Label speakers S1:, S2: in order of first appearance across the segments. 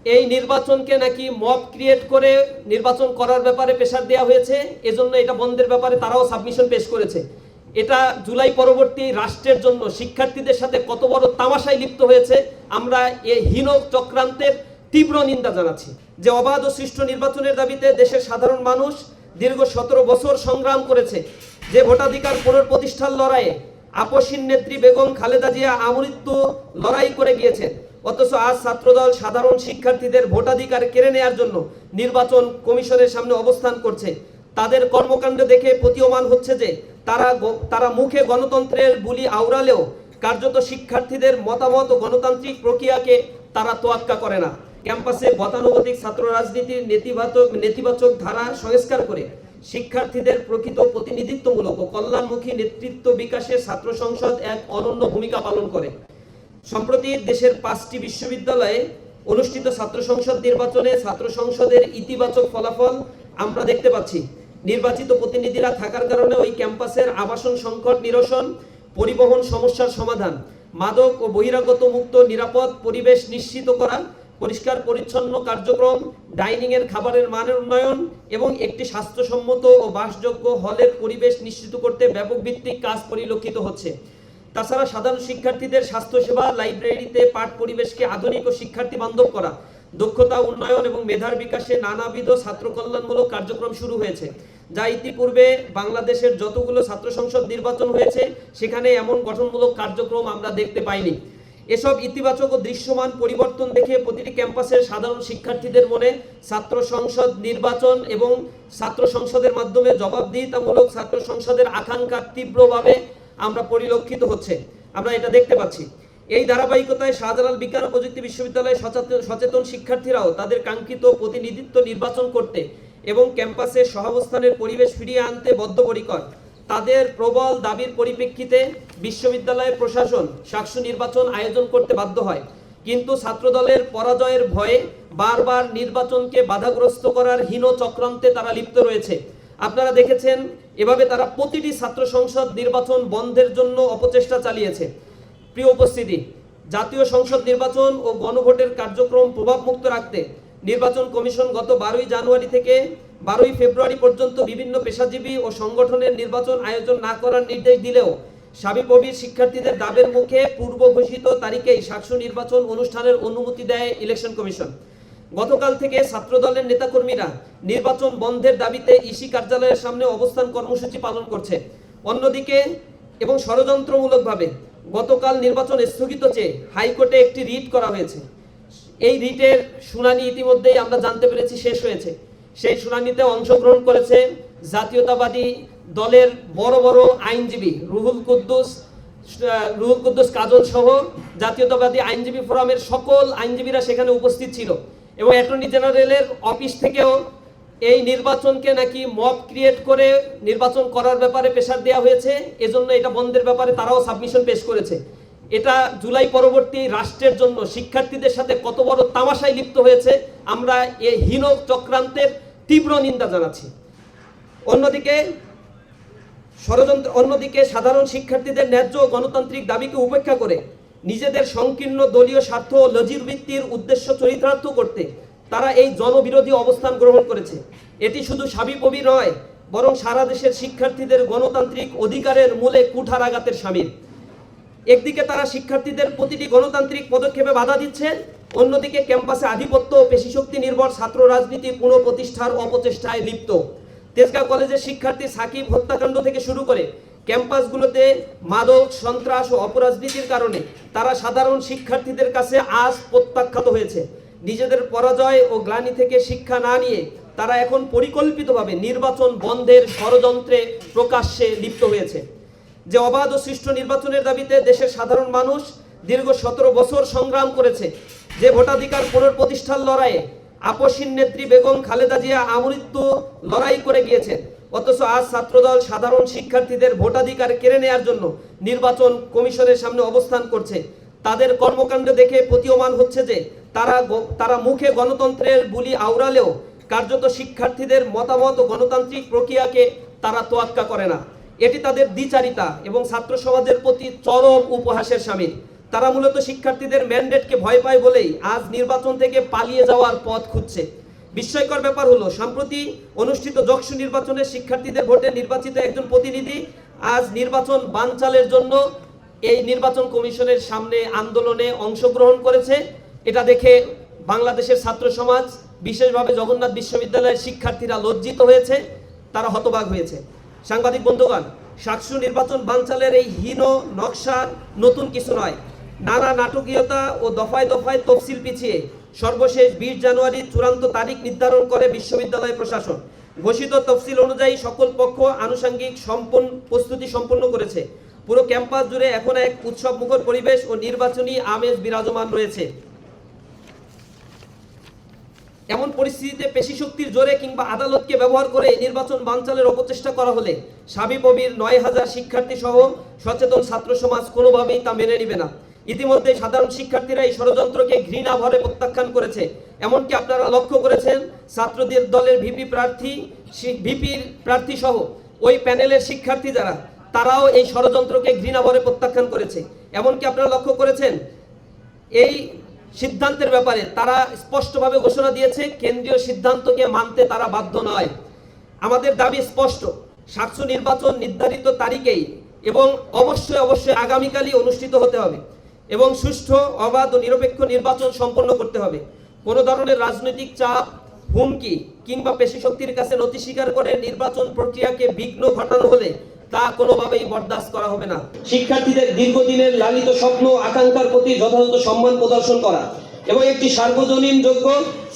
S1: এই নির্বাচনকে নাকি মব ক্রিয়েট করে নির্বাচন করার ব্যাপারে প্রেসার দেওয়া হয়েছে, এজন্য এটা বন্ধের ব্যাপারে তারাও সাবমিশন পেশ করেছে। এটা জুলাই পরবর্তী রাষ্ট্রের জন্য শিক্ষার্থীদের সাথে কত বড় তামাশায় লিপ্ত হয়েছে আমরা এই হীন চক্রান্তের তীব্র নিন্দা জানাচ্ছি। যে অবাধ ও সুষ্ঠু নির্বাচনের দাবিতে দেশের সাধারণ মানুষ দীর্ঘ 17 বছর সংগ্রাম করেছে, যে ভোটাধিকার পুনঃপ্রতিষ্ঠার লড়াইয়ে আপসীন নেত্রী বেগম খালেদা জিয়া আমৃত্যু লড়াই করে গিয়েছেন, অথচ আজ ছাত্রদল সাধারণ শিক্ষার্থীদের ভোটাধিকার কেড়ে নেওয়ার জন্য নির্বাচন কমিশনের সামনে অবস্থান করছে। তাদের কর্মকাণ্ড দেখে প্রতীয়মান হচ্ছে যে তারা মুখে গণতন্ত্রের বুলি আওড়ালেও কার্যত শিক্ষার্থীদের মতামত ও গণতান্ত্রিক প্রক্রিয়াকে তারা তোয়াক্কা করে না। ক্যাম্পাসে গতানুগতিক ছাত্র রাজনীতির নেতিবাচক ধারা সংস্কার করে শিক্ষার্থীদের প্রকৃত প্রতিনিধিত্বমূলক ও কল্যাণমুখী নেতৃত্ব বিকাশে ছাত্র সংসদ এক অনন্য ভূমিকা পালন করে। সম্প্রতি দেশের 5টি বিশ্ববিদ্যালয়ে অনুষ্ঠিত ছাত্র সংসদ নির্বাচনে ছাত্র সংসদের ইতিবাচক ফলাফল আমরা দেখতে পাচ্ছি। নির্বাচিত প্রতিনিধিরা থাকার কারণে ওই ক্যাম্পাসের আবাসন সংকট নিরসন, পরিবহন সমস্যার সমাধান, মাদক ও বহিরাগত মুক্ত নিরাপদ পরিবেশ নিশ্চিত করা, পরিষ্কার পরিচ্ছন্ন কার্যক্রম, ডাইনিং এর খাবারের মানের উন্নয়ন এবং একটি স্বাস্থ্যসম্মত ও বাসযোগ্য হলের পরিবেশ নিশ্চিত করতে ব্যাপক ভিত্তিক কাজ পরিলক্ষিত হচ্ছে। তাছাড়া সাধারণ শিক্ষার্থীদের স্বাস্থ্যসেবা, লাইব্রেরিতে পাঠ পরিবেশকে আধুনিক ও শিক্ষার্থী বান্ধব করা, দক্ষতা উন্নয়ন এবং মেধার বিকাশে নানাবিধ ছাত্র কল্যাণমূলক কার্যক্রম শুরু হয়েছে, যা ইতিপূর্বে বাংলাদেশের যতগুলো ছাত্র সংসদ নির্বাচন হয়েছে সেখানে এমন গঠনমূলক কার্যক্রম আমরা দেখতে পাইনি। এসব ইতিবাচক ও দৃশ্যমান পরিবর্তন দেখে প্রতিটি ক্যাম্পাসের সাধারণ শিক্ষার্থীদের মনে ছাত্র সংসদ নির্বাচন এবং ছাত্র সংসদের মাধ্যমে জবাবদিহিতামূলক ছাত্র সংসদের আকাঙ্ক্ষা তীব্রভাবে আমরা পরিলক্ষিত হচ্ছে, আমরা এটা দেখতে পাচ্ছি। এই ধারাবাহিকতায় শাহজালাল বিজ্ঞান ও প্রযুক্তি বিশ্ববিদ্যালয়ের সচেতন শিক্ষার্থীরাও তাদের কাঙ্ক্ষিত প্রতিনিধিত্ব নির্বাচন করতে এবং ক্যাম্পাসে সহাবস্থানের পরিবেশ ফিরিয়ে আনতে বদ্ধপরিকর। তাদের প্রবল দাবির পরিপ্রেক্ষিতে বিশ্ববিদ্যালয়ের প্রশাসন সাকসু নির্বাচন আয়োজন করতে বাধ্য হয়, কিন্তু ছাত্রদলের পরাজয়ের ভয়ে বারবার নির্বাচনকে বাধাগ্রস্ত করার হীন চক্রান্তে তারা লিপ্ত রয়েছে। আপনারা দেখেছেন এভাবে তারা প্রতিটি ছাত্র সংসদ নির্বাচন বন্ধের জন্য অপচেষ্টা চালিয়েছে। প্রিয় উপস্থিতি, জাতীয় সংসদ নির্বাচন ও গণভোটের কার্যক্রম প্রভাবমুক্ত রাখতে নির্বাচন কমিশন গত 12 জানুয়ারি থেকে 12 ফেব্রুয়ারি পর্যন্ত বিভিন্ন পেশাজীবী ও সংগঠনের নির্বাচন আয়োজন না করার নির্দেশ দিলেও সাবিপ্রবির শিক্ষার্থীদের দাবের মুখে পূর্ব ঘোষিত তারিখেই সাকসু নির্বাচন অনুষ্ঠানের অনুমতি দেয় ইলেকশন কমিশন। গতকাল থেকে ছাত্রদলের নেতাকর্মীরা নির্বাচন বন্ধের দাবিতে ইসি কার্যালয়ের সামনে অবস্থান কর্মসূচি পালন করছে। অন্যদিকে এবং ষড়যন্ত্রমূলকভাবে গতকাল নির্বাচন স্থগিত চেয়ে হাইকোর্টে একটি রিট করা হয়েছে। এই রিটের শুনানি ইতিমধ্যেই আমরা জানতে পেরেছি শেষ হয়েছে। সেই শুনানিতে অংশগ্রহণ করেছে জাতীয়তাবাদী দলের বড় বড় আইনজীবী রুহুল কুদ্দুস কাজল সহ জাতীয়তাবাদী আইনজীবী ফোরামের সকল আইনজীবীরা সেখানে উপস্থিত ছিল এবং অ্যাটর্নি জেনারেলের অফিস থেকেও এই নির্বাচনকে নাকি মব ক্রিয়েট করে নির্বাচন করার ব্যাপারে প্রেসার দেওয়া হয়েছে, এজন্য এটা বন্ধের ব্যাপারে তারাও সাবমিশন পেশ করেছে। এটা জুলাই পরবর্তী রাষ্ট্রের জন্য শিক্ষার্থীদের সাথে কত বড় তামাশায় লিপ্ত হয়েছে আমরা এই হীন চক্রান্তের তীব্র নিন্দা জানাচ্ছি। অন্যদিকে সাধারণ শিক্ষার্থীদের ন্যায্য গণতান্ত্রিক দাবিকে উপেক্ষা করে নিজেদের সংকীর্ণ দলীয় স্বার্থ ও লজির ভিত্তির উদ্দেশ্য চরিতার্থ করতে তারা এই জনবিরোধী অবস্থান গ্রহণ করেছে। এটি শুধু সাবিপ্রবি নয়, বরং সারা দেশের শিক্ষার্থীদের গণতান্ত্রিক অধিকারের মূলে কুঠারাঘাতের শামিল। একদিকে তারা শিক্ষার্থীদের প্রতিটি গণতান্ত্রিক পদক্ষেপে বাধা দিচ্ছে, অন্যদিকে ক্যাম্পাসে আধিপত্য ও পেশিশক্তি নির্ভর ছাত্র রাজনীতি পুনঃপ্রতিষ্ঠার অপচেষ্টায় লিপ্ত। তেজগাঁও কলেজের শিক্ষার্থী সাকিব হত্যাকাণ্ড থেকে শুরু করে ক্যাম্পাসগুলোতে মাদক, সন্ত্রাস ও অপরাজনীতির কারণে তারা সাধারণ শিক্ষার্থীদের কাছে আজ প্রত্যাখ্যাত হয়েছে। নিজেদের পরাজয় ও গ্লানি থেকে শিক্ষা না নিয়ে তারা এখন পরিকল্পিতভাবে নির্বাচন বন্ধের ষড়যন্ত্রে প্রকাশ্যে লিপ্ত হয়েছে। যে অবাধ ও সুষ্ঠু নির্বাচনের দাবিতে দেশের সাধারণ মানুষ দীর্ঘ 17 বছর সংগ্রাম করেছে, যে ভোটাধিকার পুনঃপ্রতিষ্ঠার লড়াইয়ে আপসীন নেত্রী বেগম খালেদা জিয়া আমৃত্যু লড়াই করে গিয়েছেন, অথচ আজ ছাত্রদল সাধারণ শিক্ষার্থীদের ভোটাধিকার কেড়ে নেওয়ার জন্য নির্বাচন কমিশনের সামনে অবস্থান করছে। তাদের কর্মকাণ্ড দেখে প্রতীয়মান হচ্ছে যে তারা মুখে গণতন্ত্রের বুলি আওড়ালেও কার্যত শিক্ষার্থীদের মতামত ও গণতান্ত্রিক প্রক্রিয়াকে তারা তোয়াক্কা করে না। এটি তাদের দ্বিচারিতা এবং ছাত্র সমাজের প্রতি চরম উপহাসের শামিল। তারা মূলত শিক্ষার্থীদের ম্যান্ডেটকে ভয় পায় বলেই আজ নির্বাচন থেকে পালিয়ে যাওয়ার পথ খুঁজছে। বিস্ময়কর ব্যাপার হলো, সম্প্রতি অনুষ্ঠিত যকসু নির্বাচনে শিক্ষার্থীদের ভোটে নির্বাচিত একজন প্রতিনিধি আজ নির্বাচন বানচালের জন্য এই নির্বাচন কমিশনের সামনে আন্দোলনে অংশগ্রহণ করেছে। এটা দেখে বাংলাদেশের ছাত্র সমাজ, বিশেষভাবে জগন্নাথ বিশ্ববিদ্যালয়ের শিক্ষার্থীরা লজ্জিত হয়েছে, তারা হতবাক হয়েছে। সাংবাদিক বন্ধুগণ, সাকসু নির্বাচন বানচালের এই হীন নকশা নতুন কিছু নয়। নানা নাটকীয়তা ও দফায় দফায় তফসিল পিছিয়ে সর্বশেষ 20 জানুয়ারি চূড়ান্ত তারিখ নির্ধারণ করে বিশ্ববিদ্যালয় প্রশাসন। ঘোষিত তফসিল অনুযায়ী সকল পক্ষ আনুষঙ্গিক প্রস্তুতি সম্পন্ন করেছে। পুরো ক্যাম্পাস জুড়ে এখন এক উৎসবমুখর পরিবেশ ও নির্বাচনী আমেজ বিরাজমান রয়েছে। এমন পরিস্থিতিতে পেশি শক্তির জোরে কিংবা আদালতকে ব্যবহার করে নির্বাচন বানচালের অপচেষ্টা করা হলে সাবিপ্রবির 9000 শিক্ষার্থী সহ সচেতন ছাত্র সমাজ কোনোভাবেই তা মেনে নেবে না। ইতিমধ্যে সাধারণ শিক্ষার্থীরা এই ষড়যন্ত্রকে ঘৃণা ভরে প্রত্যাখ্যান করেছে। এমনকি আপনারা লক্ষ্য করেছেন, ছাত্রদের দলের ভিপির প্রার্থী সহ ওই প্যানেলের শিক্ষার্থী যারা, তারাও এই ষড়যন্ত্রকে ঘৃণা ভরে প্রত্যাখ্যান করেছে। এমনকি আপনারা লক্ষ্য করেছেন, এই সিদ্ধান্তের ব্যাপারে তারা স্পষ্টভাবে ঘোষণা দিয়েছে, কেন্দ্রীয় সিদ্ধান্তকে মানতে তারা বাধ্য নয়। আমাদের দাবি স্পষ্ট, সাকসু নির্বাচন নির্ধারিত তারিখেই এবং অবশ্যই আগামীকালই অনুষ্ঠিত হতে হবে এবং সুষ্ঠু, অবাধ ও নিরপেক্ষ নির্বাচন সম্পন্ন করতে হবে। কোনো ধরনের রাজনৈতিক চাপ, হুমকি কিংবা পেশি শক্তির কাছে নতি স্বীকার করে নির্বাচন প্রক্রিয়াকে বিঘ্ন ঘটানো হলে তা কোনোভাবেই বরদাস্ত করা হবে না। শিক্ষার্থীদের দীর্ঘদিনের লালিত স্বপ্ন আকাঙ্ক্ষার প্রতি যথাযথ সম্মান প্রদর্শন করা এবং একটি সার্বজনীন যোগ্য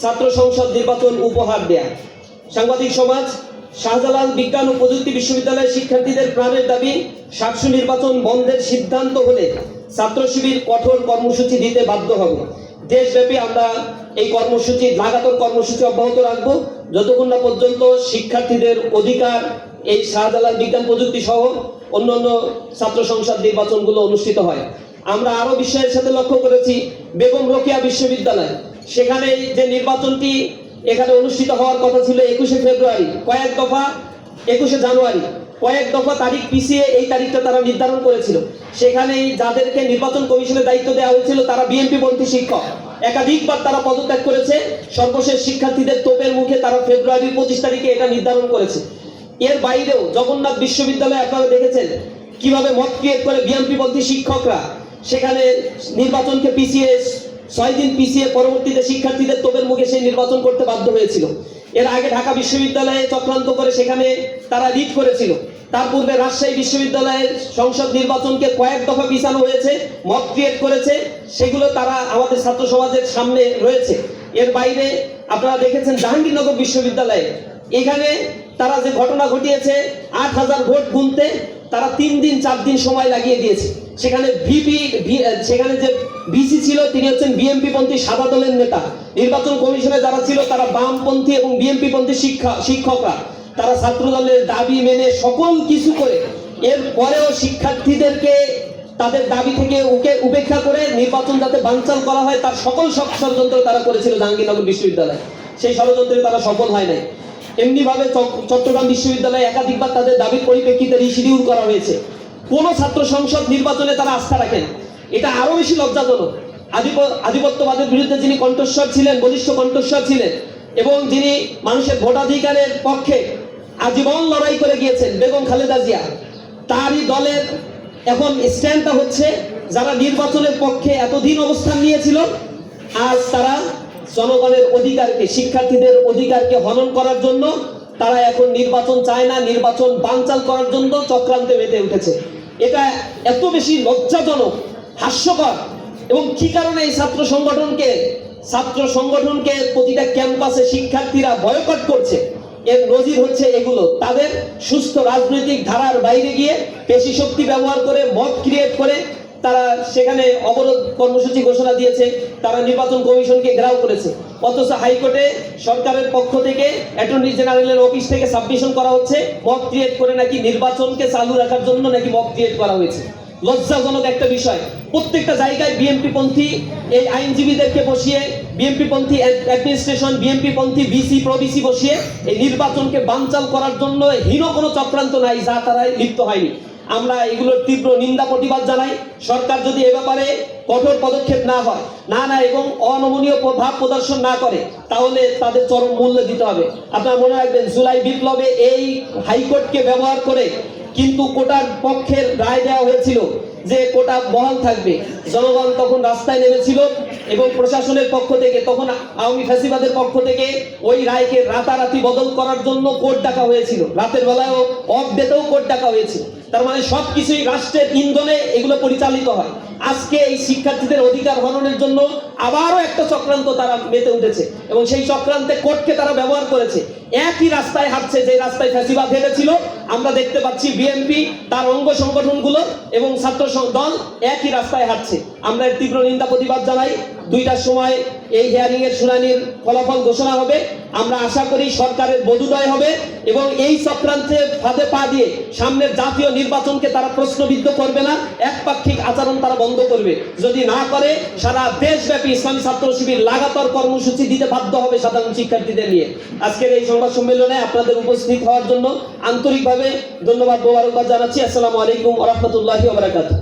S1: ছাত্র সংসদ নির্বাচন উপহার দেয়া। সাংবাদিক সমাজ, শাহজালাল বিজ্ঞান ও প্রযুক্তি বিশ্ববিদ্যালয়ের শিক্ষার্থীদের প্রাণের দাবি, সাকসু নির্বাচন বন্ধের সিদ্ধান্ত হলে ছাত্র শিবির কঠোর কর্মসূচি দিতে বাধ্য হবে। দেশব্যাপী আমরা এই লাগাতার কর্মসূচি অব্যাহত রাখবো যতক্ষণ না পর্যন্ত শিক্ষার্থীদের অধিকার এই শাহজালাল বিজ্ঞান প্রযুক্তি সহ অন্যান্য ছাত্র সংসদ নির্বাচনগুলো অনুষ্ঠিত হয়। আমরা আরো বিষয়ের সাথে লক্ষ্য করেছি, বেগম রোকেয়া বিশ্ববিদ্যালয়, সেখানে যে নির্বাচনটি এখানে অনুষ্ঠিত হওয়ার কথা ছিল 21শে ফেব্রুয়ারি, 21শে জানুয়ারি, কয়েক দফা তারিখ পিছিয়ে এই তারিখটা তারা নির্ধারণ করেছিল। সেখানে যাদেরকে নির্বাচন কমিশনের দায়িত্ব দেওয়া হয়েছিল তারা বিএনপি পন্থী শিক্ষক, একাধিকবার তারা পদত্যাগ করেছে। সর্বশেষ শিক্ষার্থীদের তোপের মুখে তারা ফেব্রুয়ারির 25 তারিখে এটা নির্ধারণ করেছে। এর বাইরেও জগন্নাথ বিশ্ববিদ্যালয়ে আপনারা দেখেছেন কিভাবে মত ক্রিয়েট করে বিএনপি পন্থী শিক্ষকরা সেখানে নির্বাচনকে 6 দিন পিছিয়ে পরবর্তীতে শিক্ষার্থীদের তোপের মুখে সেই নির্বাচন করতে বাধ্য হয়েছিল। এর আগে ঢাকা বিশ্ববিদ্যালয়ে চক্রান্ত করে সেখানে তারা রিট করেছিল। তার পূর্বে রাজশাহী বিশ্ববিদ্যালয়ের সংসদ নির্বাচনকে কয়েক দফা পিছানো হয়েছে, মত ক্রিয়েট করেছে, সেগুলো তারা আমাদের ছাত্র সমাজের সামনে রয়েছে। এর বাইরে আপনারা দেখেছেন জাহাঙ্গীরনগর বিশ্ববিদ্যালয়ে, এখানে তারা যে ঘটনা ঘটিয়েছে, 8000 ভোট গুনতে তারা 3 দিন 4 দিন সময় লাগিয়ে দিয়েছে। সেখানে সেখানে যে ভিসি ছিল তিনি হচ্ছেন বিএনপি পন্থী সাদা দলের নেতা। নির্বাচন কমিশনে যারা ছিল তারা বামপন্থী এবং বিএনপি পন্থী শিক্ষকরা। তারা ছাত্র দলের দাবি মেনে সকল কিছু করে এর পরেও শিক্ষার্থীদেরকে তাদের দাবি থেকে উপেক্ষা করে নির্বাচন যাতে বানচাল করা হয় তার সকল ষড়যন্ত্র তারা করেছিল জাহাঙ্গীরনগর বিশ্ববিদ্যালয়। সেই ষড়যন্ত্রে তারা সফল হয় নাই। এমনিভাবে চট্টগ্রাম বিশ্ববিদ্যালয়ে একাধিকবার তাদের দাবির পরিপ্রেক্ষিতে রিশিডিউল করা হয়েছে। কোন ছাত্র সংসদ নির্বাচনে তারা আস্থা রাখেন, এটা আরো বেশি লজ্জাজনক। আধিপত্যবাদের বিরুদ্ধে যিনি কণ্ঠস্বর ছিলেন, বলিষ্ঠ কণ্ঠস্বর ছিলেন এবং যিনি মানুষের ভোটাধিকারের পক্ষে আজীবন লড়াই করে গিয়েছেন, বেগম খালেদা জিয়া, তারই দলের এখন স্ট্যান্ডটা হচ্ছে যারা নির্বাচনের পক্ষে এতদিন অবস্থান নিয়েছিল, আজ তারা জনগণের অধিকারকে, শিক্ষার্থীদের অধিকারকে হনন করার জন্য তারা এখন নির্বাচন চায় না, নির্বাচন বানচাল করার জন্য চক্রান্তে মেতে উঠেছে। এটা এত বেশি লজ্জাজনক, হাস্যকর। এবং কি কারণে এই ছাত্র সংগঠনকে প্রতিটা ক্যাম্পাসে শিক্ষার্থীরা বয়কট করছে, এর নজির হচ্ছে এগুলো। তাদের সুস্থ রাজনৈতিক ধারার বাইরে গিয়ে পেশি শক্তি ব্যবহার করে, মত ক্রিয়েট করে তারা সেখানে অবরোধ কর্মসূচি ঘোষণা দিয়েছে, তারা নির্বাচন কমিশনকে ঘেরাও করেছে। অথচ হাইকোর্টে সরকারের পক্ষ থেকে অ্যাটর্নি জেনারেলের অফিস থেকে সাবমিশন করা হচ্ছে মত ক্রিয়েট করে নাকি নির্বাচনকে চালু রাখার জন্য নাকি মত ক্রিয়েট করা হয়েছে। লজ্জাজনক একটা বিষয়। প্রত্যেকটা জায়গায় বিএনপি পন্থী এই আইনজীবীদেরকে বসিয়ে, বিএনপি পন্থী অ্যাডমিনিস্ট্রেশন, বিএনপি পন্থী ভিসি প্রভিসি বসিয়ে এই নির্বাচনকে বানচাল করার জন্য হীন কোনো চক্রান্ত নাই যা তারা লিপ্ত হয়নি। আমরা এগুলোর তীব্র নিন্দা প্রতিবাদ জানাই। সরকার যদি এ ব্যাপারে কঠোর পদক্ষেপ না হয়, না এবং অনমনীয় ভাব প্রদর্শন না করে, তাহলে তাদের চরম মূল্য দিতে হবে। আপনারা মনে রাখবেন, জুলাই বিপ্লবে এই হাইকোর্টকে ব্যবহার করে কিন্তু কোটার পক্ষের রায় দেওয়া হয়েছিল যে কোটা বহাল থাকবে। জনগণ তখন রাস্তায় নেমেছিল এবং প্রশাসনের পক্ষ থেকে, তখন আওয়ামী ফ্যাসিবাদের পক্ষ থেকে ওই রায়কে রাতারাতি বদল করার জন্য কোর্ট ডাকা হয়েছিল, রাতের বেলায়ও অফ ডেতেও কোর্ট ডাকা হয়েছিল। তার মানে সবকিছুই রাষ্ট্রের ইন্ধনে এগুলো পরিচালিত হয়। আজকে এই শিক্ষার্থীদের অধিকার হরণের জন্য আবারও একটা চক্রান্ত তারা মেতে উঠেছে এবং সেই চক্রান্তে কোর্টকে তারা ব্যবহার করেছে। একই রাস্তায় হাঁটছে যে রাস্তায় ফ্যাসিবাদ হেঁটেছিল। আমরা দেখতে পাচ্ছি বিএনপি, তার অঙ্গ সংগঠনগুলো এবং ছাত্র দল একই রাস্তায় হাঁটছে। আমরা এর তীব্র নিন্দা প্রতিবাদ জানাই। 2টার সময় এই হিয়ারিং এর শুনানির ফলাফল ঘোষণা হবে। আমরা আশা করি সরকারের বোধোদয় হবে এবং এই চক্রান্তে ফাঁদে পা দিয়ে সামনের জাতীয় নির্বাচনকে তারা প্রশ্নবিদ্ধ করবে না, একপাক্ষিক আচরণ তারা বন্ধ করবে। যদি না করে, সারা দেশব্যাপী ইসলামী ছাত্র শিবির লাগাতার কর্মসূচি দিতে বাধ্য হবে সাধারণ শিক্ষার্থীদের নিয়ে। আজকের এই সংবাদ সম্মেলনে আপনাদের উপস্থিত হওয়ার জন্য আন্তরিকভাবে ধন্যবাদ, মোবারকবাদ জানাচ্ছি। আসসালামু আলাইকুম ওয়া রাহমাতুল্লাহি ওয়া বারাকাতুহু।